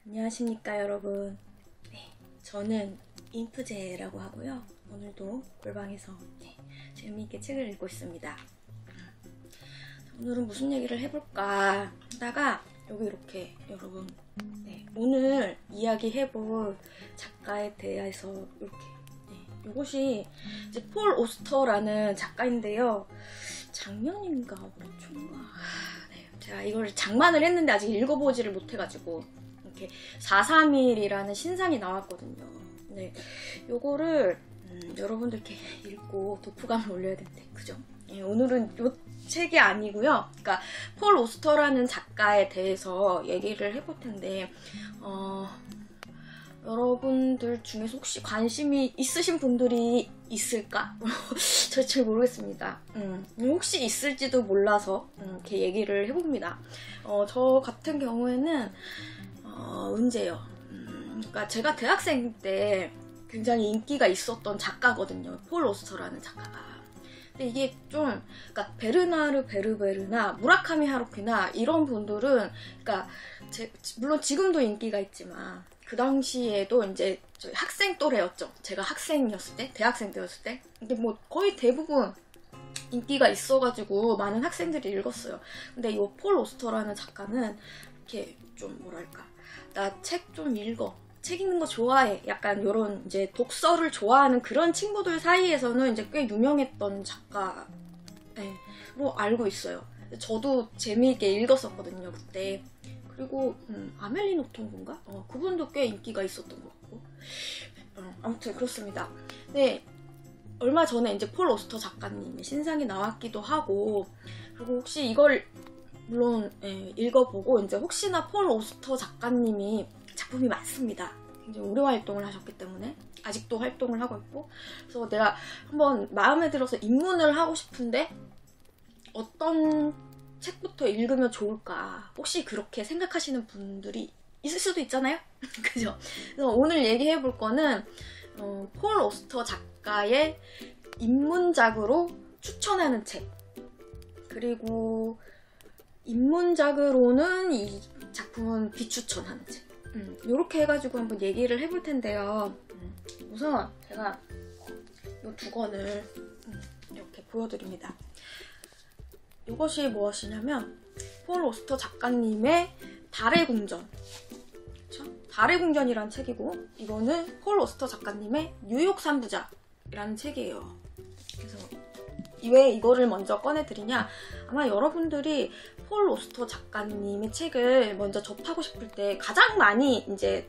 안녕하십니까 여러분. 네, 저는 인프제라고 하고요. 오늘도 골방에서 재미있게 책을 읽고 있습니다. 오늘은 무슨 얘기를 해볼까 하다가 여기 이렇게 여러분 오늘 이야기해볼 작가에 대해서 이렇게 이것이 이제 폴 오스터라는 작가인데요. 작년인가 초인가 제가 이걸 장만을 했는데 아직 읽어보지를 못해가지고 이렇게 431이라는 신상이 나왔거든요. 네, 요거를 여러분들께 읽고 독후감을 올려야 되는데 그죠? 오늘은 요 책이 아니고요. 그러니까 폴 오스터라는 작가에 대해서 얘기를 해볼 텐데 여러분들 중에서 혹시 관심이 있으신 분들이 있을까? 저 잘 모르겠습니다. 혹시 있을지도 몰라서 이렇게 얘기를 해봅니다. 저 같은 경우에는 은재요. 그러니까 제가 대학생 때 굉장히 인기가 있었던 작가거든요. 폴 오스터라는 작가가. 근데 이게 좀, 그러니까 베르나르 베르베르나 무라카미 하루키나 이런 분들은, 그러니까 물론 지금도 인기가 있지만 그 당시에도 이제 저희 학생 또래였죠. 제가 학생이었을 때, 대학생 때였을 때. 근데 뭐 거의 대부분 인기가 있어가지고 많은 학생들이 읽었어요. 근데 이 폴 오스터라는 작가는 이렇게 좀 뭐랄까, 나 책 좀 읽어. 책 읽는 거 좋아해. 약간 요런 이제 독서를 좋아하는 그런 친구들 사이에서는 이제 꽤 유명했던 작가로 알고 있어요. 저도 재미있게 읽었었거든요, 그때. 그리고 아멜리 노통군가? 그분도 꽤 인기가 있었던 것 같고. 아무튼 그렇습니다. 네, 얼마 전에 이제 폴 오스터 작가님의 신상이 나왔기도 하고, 그리고 혹시 이걸 물론 읽어보고 이제 혹시나 폴 오스터 작가님이 작품이 많습니다. 굉장히 오래 활동을 하셨기 때문에 아직도 활동을 하고 있고, 그래서 내가 한번 마음에 들어서 입문을 하고 싶은데 어떤 책부터 읽으면 좋을까, 혹시 그렇게 생각하시는 분들이 있을 수도 있잖아요. 그죠? 그래서 오늘 얘기해 볼 거는 폴 오스터 작가의 입문작으로 추천하는 책, 그리고 입문작으로는 이 작품은 비추천하는 책, 이렇게 해가지고 한번 얘기를 해볼 텐데요. 우선 제가 이 두 권을 이렇게 보여드립니다. 이것이 무엇이냐면 폴 오스터 작가님의 달의 궁전, 그쵸? 달의 궁전이라는 책이고, 이거는 폴 오스터 작가님의 뉴욕 3부작이라는 책이에요. 그래서 왜 이거를 먼저 꺼내드리냐, 아마 여러분들이 폴 오스터 작가님의 책을 먼저 접하고 싶을 때 가장 많이 이제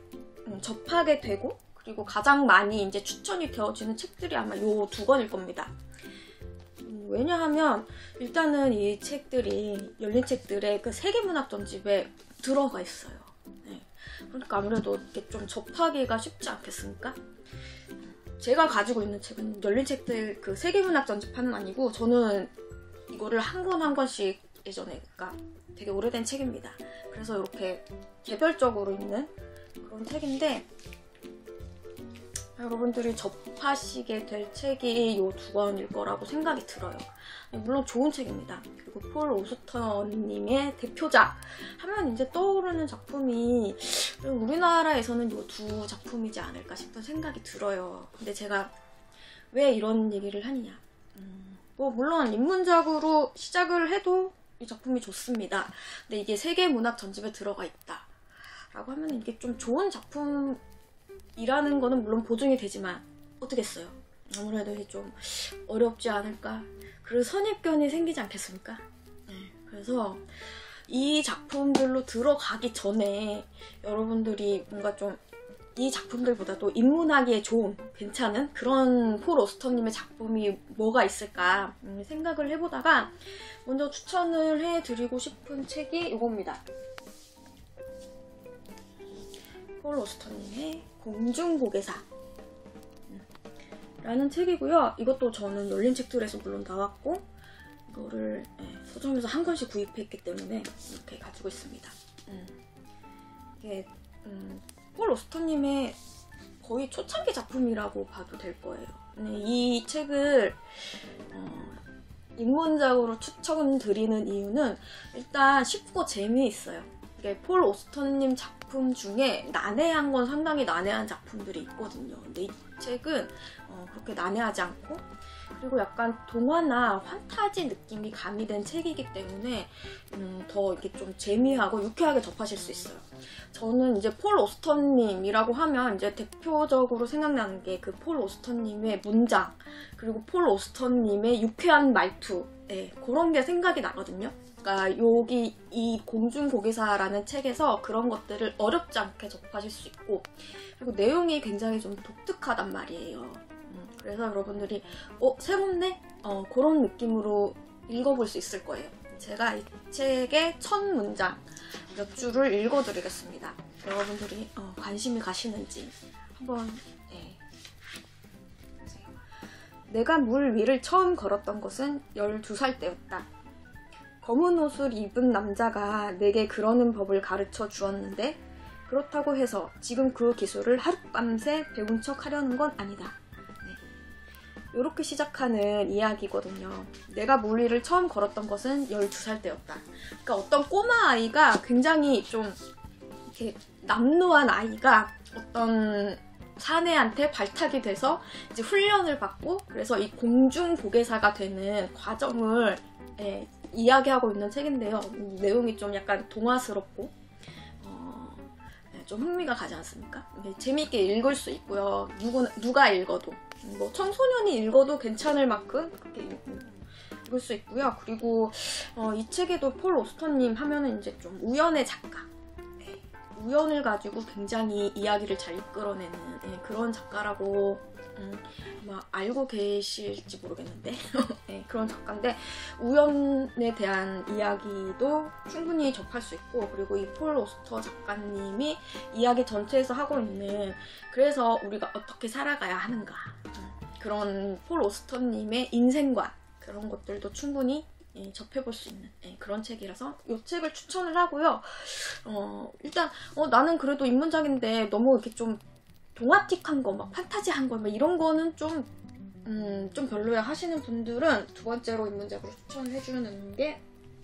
접하게 되고, 그리고 가장 많이 이제 추천이 되어지는 책들이 아마 요 두 권일 겁니다. 왜냐하면 일단은 이 책들이 열린 책들의 그 세계문학 전집에 들어가 있어요. 네. 그러니까 아무래도 이렇게 좀 접하기가 쉽지 않겠습니까? 제가 가지고 있는 책은 열린 책들 그 세계문학 전집판은 아니고, 저는 이거를 한 권 한 권씩 예전에, 그러니까 되게 오래된 책입니다. 그래서 이렇게 개별적으로 있는 그런 책인데, 여러분들이 접하시게 될 책이 이 두 권일 거라고 생각이 들어요. 물론 좋은 책입니다. 그리고 폴 오스터님의 대표작 하면 이제 떠오르는 작품이 우리나라에서는 이 두 작품이지 않을까 싶은 생각이 들어요. 근데 제가 왜 이런 얘기를 하느냐, 뭐 물론 입문작으로 시작을 해도 이 작품이 좋습니다. 근데 이게 세계문학 전집에 들어가 있다 라고 하면 이게 좀 좋은 작품이라는 거는 물론 보증이 되지만 어떻겠어요. 아무래도 이게 좀 어렵지 않을까, 그리고 선입견이 생기지 않겠습니까? 그래서 이 작품들로 들어가기 전에 여러분들이 뭔가 좀 이 작품들보다도 입문하기에 좋은, 괜찮은 그런 폴 오스터님의 작품이 뭐가 있을까 생각을 해보다가 먼저 추천을 해드리고 싶은 책이 이겁니다. 폴 오스터님의 공중보게사 라는 책이고요. 이것도 저는 열린 책들에서 물론 나왔고, 이거를 서점에서 한 권씩 구입했기 때문에 이렇게 가지고 있습니다. 이게 폴 오스터님의 거의 초창기 작품이라고 봐도 될 거예요. 이 책을 입문작으로 추천드리는 이유는 일단 쉽고 재미있어요. 이게 폴 오스터님 작품 작품 중에 난해한 건 상당히 난해한 작품들이 있거든요. 근데 이 책은 그렇게 난해하지 않고, 그리고 약간 동화나 판타지 느낌이 가미된 책이기 때문에 더 이렇게 좀 재미하고 유쾌하게 접하실 수 있어요. 저는 이제 폴 오스터님이라고 하면 이제 대표적으로 생각나는 게 그 폴 오스터님의 문장, 그리고 폴 오스터님의 유쾌한 말투, 그런 게 생각이 나거든요. 그러니까 여기 이 공중고개사라는 책에서 그런 것들을 어렵지 않게 접하실 수 있고, 그리고 내용이 굉장히 좀 독특하단 말이에요. 그래서 여러분들이 새롭네? 그런 느낌으로 읽어볼 수 있을 거예요. 제가 이 책의 첫 문장 몇 줄을 읽어드리겠습니다. 여러분들이 관심이 가시는지 한번. 내가 물 위를 처음 걸었던 것은 12살 때였다. 검은 옷을 입은 남자가 내게 그러는 법을 가르쳐 주었는데, 그렇다고 해서 지금 그 기술을 하룻밤새 배운 척 하려는 건 아니다. 이렇게 시작하는 이야기거든요. 내가 물 위를 처음 걸었던 것은 12살 때였다. 그러니까 어떤 꼬마 아이가 굉장히 좀 이렇게 남루한 아이가 어떤 사내한테 발탁이 돼서 이제 훈련을 받고, 그래서 이 공중고개사가 되는 과정을 이야기하고 있는 책인데요. 내용이 좀 약간 동화스럽고 좀 흥미가 가지 않습니까? 재미있게 읽을 수 있고요. 누가 읽어도, 뭐 청소년이 읽어도 괜찮을 만큼 그렇게 읽을 수 있고요. 그리고 이 책에도 폴 오스터님 하면은 이제 좀 우연의 작가, 우연을 가지고 굉장히 이야기를 잘 이끌어내는 그런 작가라고 아마 알고 계실지 모르겠는데 그런 작가인데, 우연에 대한 이야기도 충분히 접할 수 있고, 그리고 이 폴 오스터 작가님이 이야기 전체에서 하고 있는, 그래서 우리가 어떻게 살아가야 하는가, 그런 폴 오스터님의 인생관, 그런 것들도 충분히 접해볼 수 있는 그런 책이라서 이 책을 추천을 하고요. 일단 나는 그래도 입문작인데 너무 이렇게 좀 동화틱한 거, 막 판타지한 거, 막 이런 거는 좀 별로야 하시는 분들은 두 번째로 입문작으로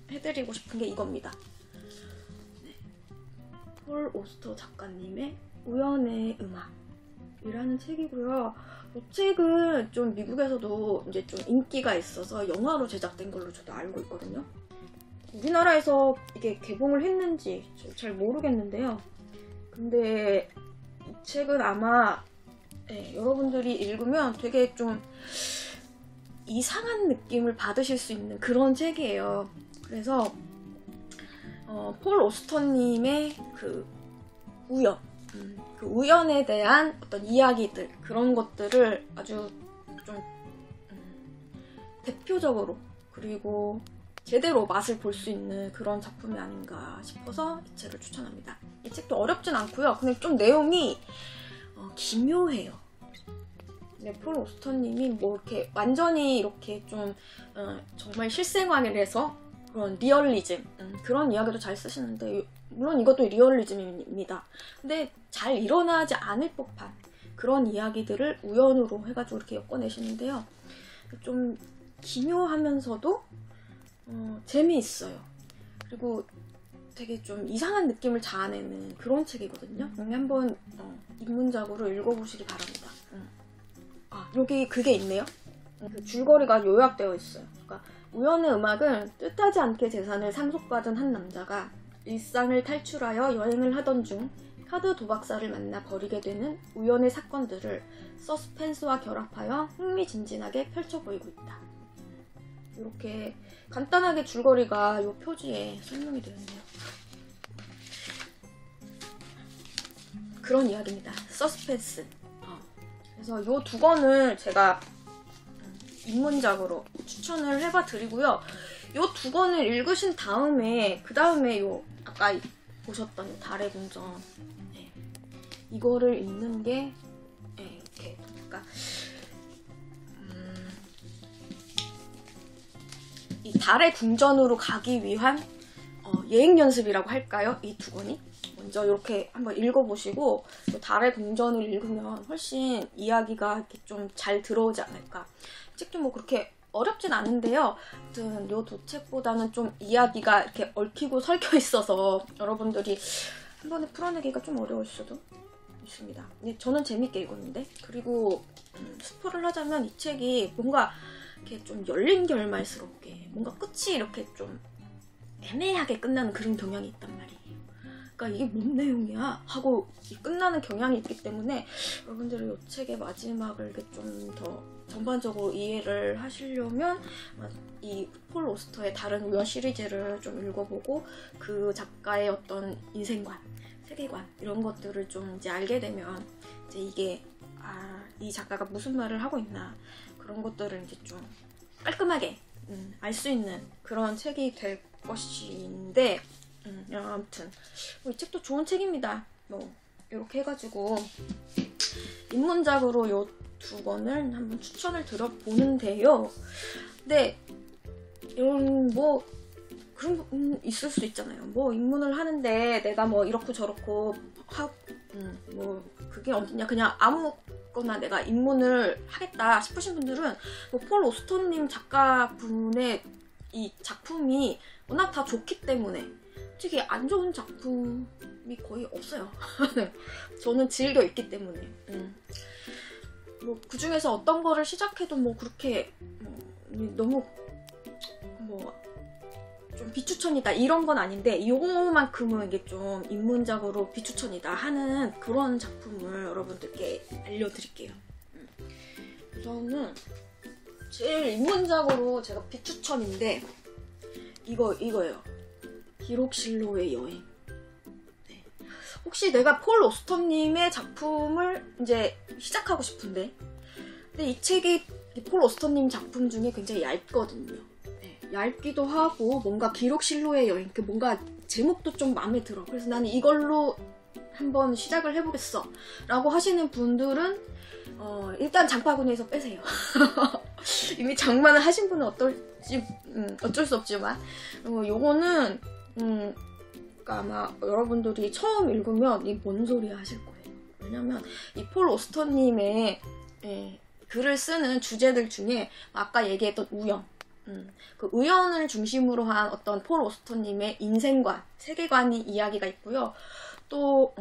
해드리고 싶은 게 이겁니다. 폴 오스터 작가님의 우연의 음악이라는 책이고요. 이 책은 좀 미국에서도 이제 좀 인기가 있어서 영화로 제작된 걸로 저도 알고 있거든요. 우리나라에서 이게 개봉을 했는지 잘 모르겠는데요. 근데 이 책은 아마 여러분들이 읽으면 되게 좀 이상한 느낌을 받으실 수 있는 그런 책이에요. 그래서 폴 오스터님의 그 우연, 그 우연에 대한 어떤 이야기들, 그런 것들을 아주 좀 대표적으로, 그리고 제대로 맛을 볼 수 있는 그런 작품이 아닌가 싶어서 이 책을 추천합니다. 이 책도 어렵진 않고요. 근데 좀 내용이 기묘해요. 네, 폴 오스터님이 뭐 이렇게 완전히 이렇게 좀 정말 실생활에서 그런 리얼리즘, 그런 이야기도 잘 쓰시는데, 물론 이것도 리얼리즘입니다. 근데 잘 일어나지 않을 법한 그런 이야기들을 우연으로 해가지고 이렇게 엮어내시는데요. 좀 기묘하면서도 재미있어요. 그리고 되게 좀 이상한 느낌을 자아내는 그런 책이거든요. 한번 입문작으로 읽어보시기 바랍니다. 여기 그게 있네요. 그 줄거리가 요약되어 있어요. 그러니까 우연의 음악은 뜻하지 않게 재산을 상속받은 한 남자가 일상을 탈출하여 여행을 하던 중 카드 도박사를 만나 벌이게 되는 우연의 사건들을 서스펜스와 결합하여 흥미진진하게 펼쳐 보이고 있다. 이렇게 간단하게 줄거리가 이 표지에 설명이 되어 있네요. 그런 이야기입니다. 서스펜스. 그래서 이 두 권을 제가 입문작으로 추천을 해봐 드리고요. 이 두 권을 읽으신 다음에, 그 다음에 아까 보셨던 요 달의 궁전, 이거를 읽는 게 이렇게, 그러니까 이 달의 궁전으로 가기 위한 예행 연습이라고 할까요? 이 두 권이 먼저 이렇게 한번 읽어보시고 달의 궁전을 읽으면 훨씬 이야기가 이렇게 좀 잘 들어오지 않을까. 책도 뭐 그렇게 어렵진 않은데요. 아무튼 요 두 책보다는 좀 이야기가 이렇게 얽히고 설켜 있어서 여러분들이 한 번에 풀어내기가 좀 어려울 수도 있습니다. 근데 저는 재밌게 읽었는데, 그리고 스포를 하자면 이 책이 뭔가 이렇게 좀 열린 결말스럽게 뭔가 끝이 이렇게 좀 애매하게 끝나는 그런 경향이 있단 말이에요. 그러니까 이게 뭔 내용이야? 하고 끝나는 경향이 있기 때문에 여러분들이 이 책의 마지막을 이렇게 좀 더 전반적으로 이해를 하시려면 이 폴 오스터의 다른 우연 시리즈를 좀 읽어보고 그 작가의 어떤 인생관, 세계관 이런 것들을 좀 이제 알게 되면 이제 이게 이 작가가 무슨 말을 하고 있나 그런 것들을 이제 좀 깔끔하게 알 수 있는 그런 책이 될 것인데, 아무튼 이 책도 좋은 책입니다. 뭐 이렇게 해가지고 입문작으로 요 두 권을 한번 추천을 드려보는데요. 근데 이런 뭐 그런 거 있을 수 있잖아요. 뭐 입문을 하는데 내가 뭐 이렇고 저렇고 뭐 그게 어딨냐, 그냥 아무거나 내가 입문을 하겠다 싶으신 분들은 뭐 폴 오스터님 작가분의 이 작품이 워낙 다 좋기 때문에 솔직히 안 좋은 작품이 거의 없어요. 저는 즐겨 읽기 때문에 뭐 그중에서 어떤 거를 시작해도 뭐 그렇게 너무 뭐 좀 비추천이다 이런 건 아닌데, 요거만큼은 이게 좀 입문작으로 비추천이다 하는 그런 작품을 여러분들께 알려드릴게요. 우선은 제일 입문작으로 제가 비추천인데 이거예요. 기록실로의 여행. 네. 혹시 내가 폴 오스터님의 작품을 이제 시작하고 싶은데, 근데 이 책이 폴 오스터님 작품 중에 굉장히 얇거든요. 얇기도 하고 뭔가 기록실로의 여행, 뭔가 제목도 좀 마음에 들어. 그래서 나는 이걸로 한번 시작을 해보겠어 라고 하시는 분들은 일단 장바구니에서 빼세요. 이미 장만을 하신 분은 어쩔 수 없지만 요거는 그러니까 아마 여러분들이 처음 읽으면 이 뭔 소리야 하실 거예요. 왜냐면 이 폴 오스터님의 글을 쓰는 주제들 중에 아까 얘기했던 우연, 그 우연을 중심으로 한 어떤 폴 오스터님의 인생관, 세계관이 이야기가 있고요. 또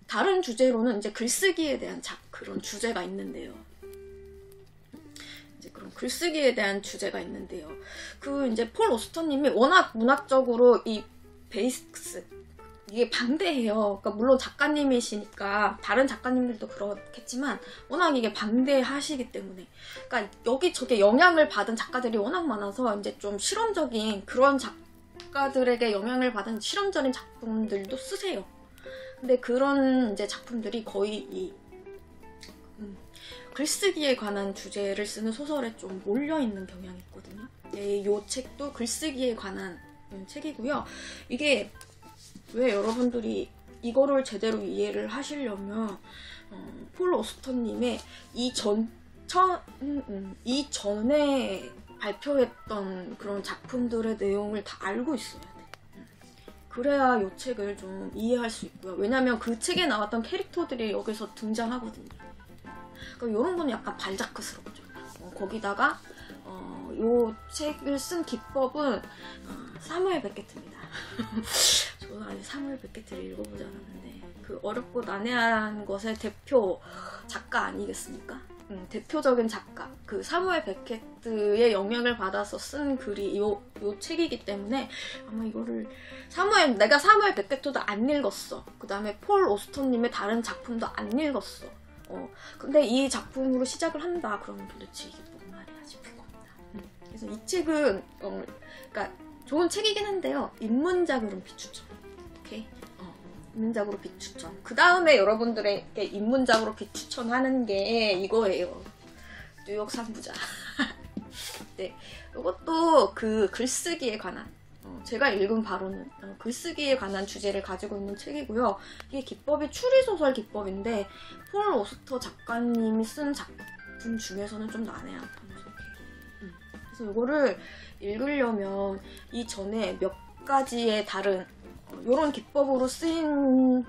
다른 주제로는 이제 글쓰기에 대한 그런 주제가 있는데요. 이제 그런 글쓰기에 대한 주제가 있는데요. 그 이제 폴 오스터님이 워낙 문학적으로 이 베이스 이게 방대해요. 그러니까 물론 작가님이시니까 다른 작가님들도 그렇겠지만 워낙 이게 방대하시기 때문에, 그러니까 여기저기 영향을 받은 작가들이 워낙 많아서 이제 좀 실험적인 그런 작가들에게 영향을 받은 실험적인 작품들도 쓰세요. 근데 그런 이제 작품들이 거의 이 글쓰기에 관한 주제를 쓰는 소설에 좀 몰려있는 경향이 있거든요. 이 책도 글쓰기에 관한 책이고요. 이게 왜 여러분들이 이거를 제대로 이해를 하시려면 폴 오스터님의 이전에 발표했던 그런 작품들의 내용을 다 알고 있어야 돼. 그래야 이 책을 좀 이해할 수 있고요. 왜냐면 그 책에 나왔던 캐릭터들이 여기서 등장하거든요. 그러니까 이런 건 약간 발자크스럽죠. 거기다가 이 책을 쓴 기법은 사무엘 베켓입니다. 저는 아직 사무엘 베켓을 읽어보지 않았는데 그 어렵고 난해한 것의 대표 작가 아니겠습니까? 대표적인 작가, 그 사무엘 베켓의 영향을 받아서 쓴 글이 요 책이기 때문에 아마 이거를 내가 사무엘 베켓도 안 읽었어. 그 다음에 폴 오스터님의 다른 작품도 안 읽었어. 근데 이 작품으로 시작을 한다 그러면 도대체 이게 뭔 말이야 싶을 겁니다. 그래서 이 책은 그러니까 좋은 책이긴 한데요. 입문작으로 비추천. 오케이? 입문작으로 비추천. 그 다음에 여러분들에게 입문작으로 비추천하는 게 이거예요. 뉴욕 3부자. 네, 이것도 그 글쓰기에 관한, 제가 읽은 바로는 글쓰기에 관한 주제를 가지고 있는 책이고요. 이게 기법이 추리소설 기법인데 폴 오스터 작가님이 쓴 작품 중에서는 좀 난해한 편을 속해요. 그래서 이거를 읽으려면 이전에 몇 가지의 다른 요런 기법으로 쓰인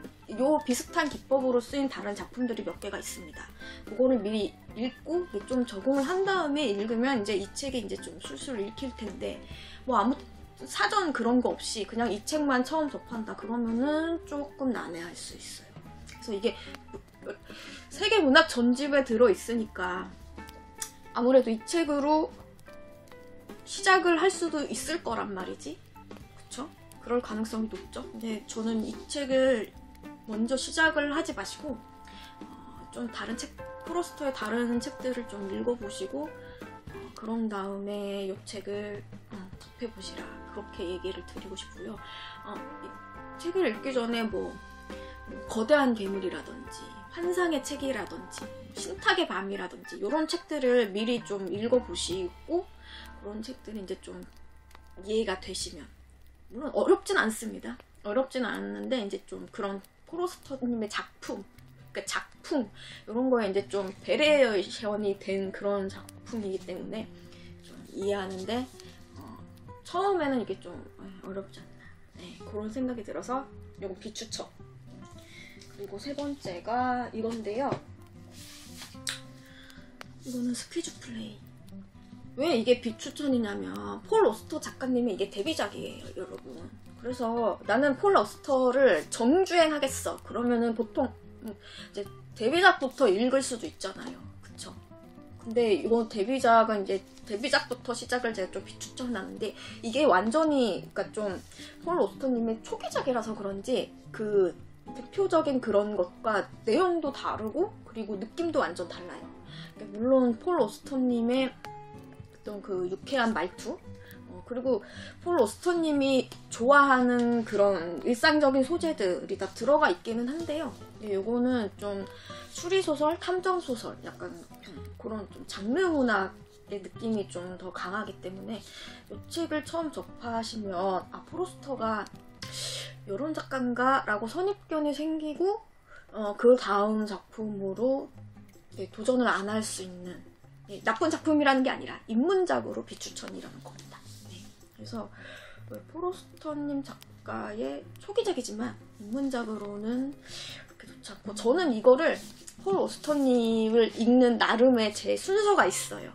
비슷한 기법으로 쓰인 다른 작품들이 몇 개가 있습니다. 그거를 미리 읽고 좀 적응을 한 다음에 읽으면 이제 이 책이 이제 좀 술술 읽힐 텐데, 뭐 사전 그런 거 없이 그냥 이 책만 처음 접한다 그러면은 조금 난해할 수 있어요. 그래서 이게 세계 문학 전집에 들어있으니까 아무래도 이 책으로 시작을 할 수도 있을 거란 말이지. 그쵸? 그럴 가능성이 높죠. 근데 저는 이 책을 먼저 시작을 하지 마시고 좀 다른 책, 프로스터의 다른 책들을 좀 읽어보시고 그런 다음에 이 책을 접해보시라, 그렇게 얘기를 드리고 싶고요. 이 책을 읽기 전에 뭐 거대한 괴물이라든지 환상의 책이라든지 신탁의 밤이라든지 이런 책들을 미리 좀 읽어보시고 그런 책들이 이제 좀 이해가 되시면, 물론 어렵진 않습니다. 어렵진 않는데 이제 좀 그런 포로스터님의 작품, 그러니까 작품 이런 거에 이제 좀 베리에이션이 된 그런 작품이기 때문에 좀 이해하는데 처음에는 이게 좀 어렵지 않나, 네, 그런 생각이 들어서 이거 비추천. 그리고 세 번째가 이건데요. 이거는 스퀴즈 플레이. 왜 이게 비추천이냐면 폴 오스터 작가님의 이게 데뷔작이에요, 여러분. 그래서 나는 폴 오스터를 정주행하겠어 그러면은 보통 이제 데뷔작부터 읽을 수도 있잖아요, 그쵸? 근데 이거 데뷔작은 이제 데뷔작부터 시작을 제가 좀 비추천하는데 이게 완전히 그러니까 좀 폴 오스터님의 초기작이라서 그런지 그 대표적인 그런 것과 내용도 다르고 그리고 느낌도 완전 달라요. 그러니까 물론 폴 오스터님의 어떤 그 유쾌한 말투, 그리고 폴 오스터님이 좋아하는 그런 일상적인 소재들이 다 들어가 있기는 한데요. 요거는 좀 추리소설, 탐정소설, 약간 그런 좀 장르 문학의 느낌이 좀 더 강하기 때문에 이 책을 처음 접하시면 폴 오스터가 이런 작가인가? 라고 선입견이 생기고 그 다음 작품으로 도전을 안 할 수 있는, 나쁜 작품이라는 게 아니라 입문작으로 비추천이라는 겁니다. 네. 그래서 폴 오스터님 작가의 초기작이지만 입문작으로는 그렇게 좋지 않고, 저는 이거를 폴 오스터님을 읽는 나름의 제 순서가 있어요.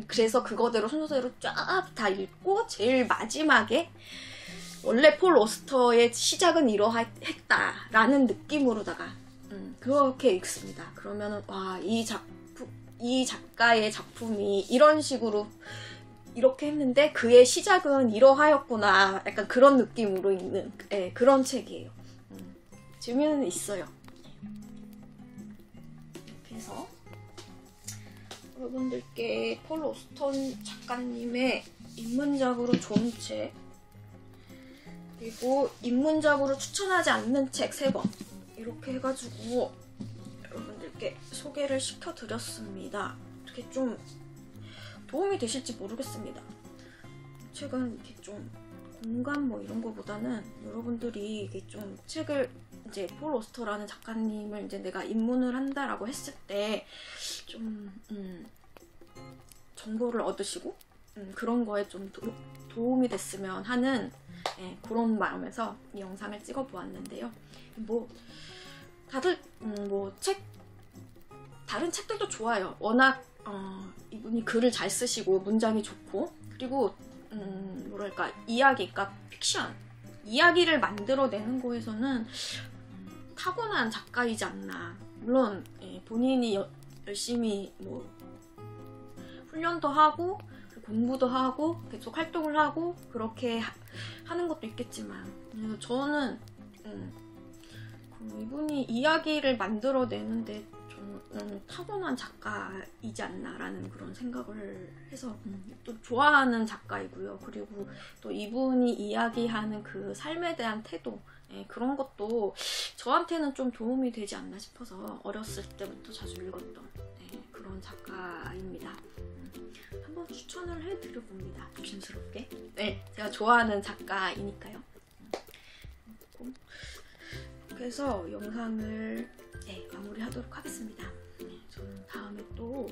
그래서 그거대로 순서대로 쫙 다 읽고 제일 마지막에 원래 폴 오스터의 시작은 이러했다라는 느낌으로다가 그렇게 읽습니다. 그러면은 와, 이 작가의 작품이 이런 식으로 이렇게 했는데 그의 시작은 이러하였구나, 약간 그런 느낌으로 읽는 그런 책이에요. 재미는 있어요. 그래서 여러분들께 폴 오스터 작가님의 입문작으로 좋은 책, 그리고 입문작으로 추천하지 않는 책 3권 이렇게 해가지고 여러분들께 소개를 시켜드렸습니다. 어떻게 좀 도움이 되실지 모르겠습니다. 책은 이렇게 좀 공감 뭐 이런 거보다는 여러분들이 이게 좀 책을 이제 폴 오스터라는 작가님을 이제 내가 입문을 한다라고 했을 때 좀 정보를 얻으시고 그런 거에 좀 도움이 됐으면 하는 그런 마음에서 이 영상을 찍어 보았는데요. 뭐 다들 뭐 다른 책들도 좋아요. 워낙 이분이 글을 잘 쓰시고 문장이 좋고, 그리고 뭐랄까 이야기가 픽션, 이야기를 만들어내는 거에서는 타고난 작가이지 않나. 물론 본인이 열심히 뭐 훈련도 하고 공부도 하고 계속 활동을 하고 그렇게 하는 것도 있겠지만 저는 이분이 이야기를 만들어내는데 좀 타고난 작가이지 않나라는 그런 생각을 해서 또 좋아하는 작가이고요. 그리고 또 이분이 이야기하는 그 삶에 대한 태도, 그런 것도 저한테는 좀 도움이 되지 않나 싶어서 어렸을 때부터 자주 읽었던 그런 작가입니다. 한번 추천을 해드려봅니다. 조심스럽게. 네, 제가 좋아하는 작가이니까요. 그래서 영상을 마무리하도록 하겠습니다. 저는 다음에 또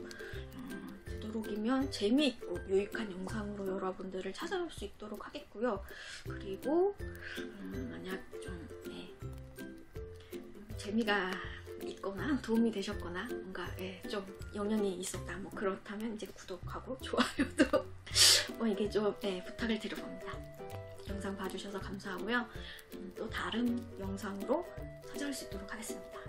되도록이면 재미있고 유익한 영상으로 여러분들을 찾아올 수 있도록 하겠고요. 그리고 만약 좀 재미가 있거나 도움이 되셨거나 뭔가 좀 영향이 있었다, 뭐 그렇다면 이제 구독하고 좋아요도 이게 좀 부탁을 드려봅니다. 영상 봐주셔서 감사하고요. 또 다른 영상으로 찾아올 수 있도록 하겠습니다.